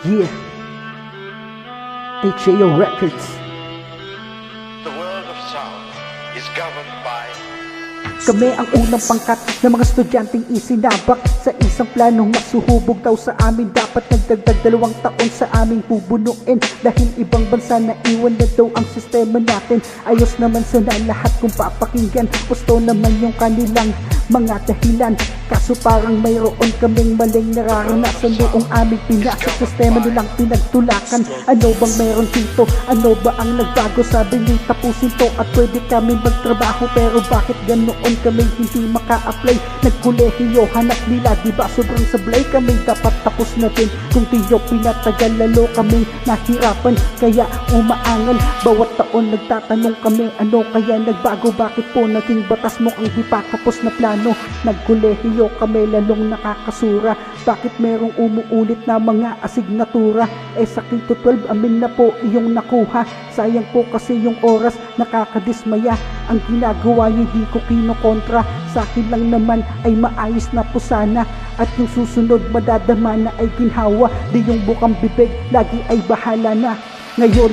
Yeah, HAO Records. The world of sound is governed by Kami ang unang pangkat ng mga estudyanteng isinabak sa isang planong masuhubog daw sa amin. Dapat nagdagdag 2 taon sa aming bubunuin dahil ibang bansa na iwan na daw ang sistema natin. Ayos naman sana lahat kung papakinggan, gusto naman yung kanilang mga dahilan. Kaso parang mayroon kaming maling nararanasan noong aming pinasok sistema nilang pinagtulakan. Ano bang meron dito? Ano ba ang nagbago? Sabi ni tapusin to at pwede kami magtrabaho, pero bakit ganoon kami hindi maka-apply? Nagkolehiyo, hanap nila, diba sobrang sablay? Kami dapat tapos na din, kung tiyo pinatagal lalo kami nahirapan. Kaya umaangal, bawat taon nagtatanong kami, ano kaya nagbago? Bakit po naging batas mo ang di pa tapos na plano? Nagkolehiyo kami lalong nakakasura. Bakit merong umuulit na mga asignatura? Sa K to 12 amin na po iyong nakuha. Sayang po kasi yung oras, nakakadismaya. Ang ginagawa niyo di ko kinokontra. Sa akin lang naman ay maayos na po sana. At yung susunod madadama na ay ginhawa. Di yung bukang bibig lagi ay bahala na. Ngayon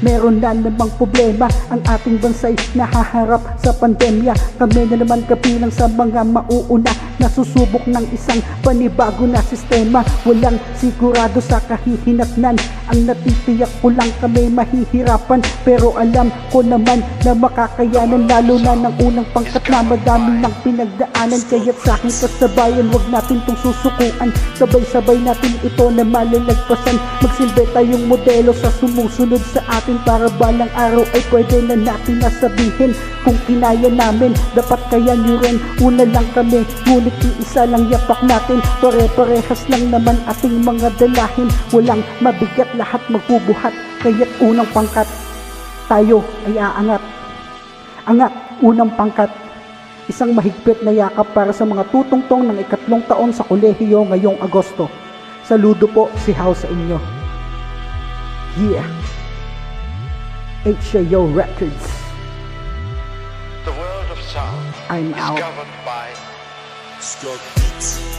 meron na namang problema, ang ating bansa'y nahaharap sa pandemya. Kami na naman kabilang sa mga mauuna na susubok ng isang panibago na sistema. Walang sigurado sa kahihinatnan, ang natitiyak ko lang kami mahihirapan. Pero alam ko naman na makakayanan, lalo na ng unang pangkat na madami ng pinagdaanan. Kaya't sa aking kasabayan, wag natin tong susukuan. Sabay-sabay natin ito na malalagpasan. Magsilbi tayong modelo sa sumusunod sa atin, para balang araw ay pwede na natin nasabihin kung kinaya namin. Dapat kaya nyo rin, una lang kami, ngunit isa lang yapak natin. Pare-parehas lang naman ating mga dalahin, walang mabigat, lahat magbubuhat. Kaya't unang pangkat, tayo ay aangat. Angat, unang pangkat. Isang mahigpit na yakap para sa mga tutungtong ng 3 taon sa kolehiyo ngayong Agosto. Saludo po si House sa inyo. Yeah, HAO Records. the world of sound I'm is out. governed by Scott Beats.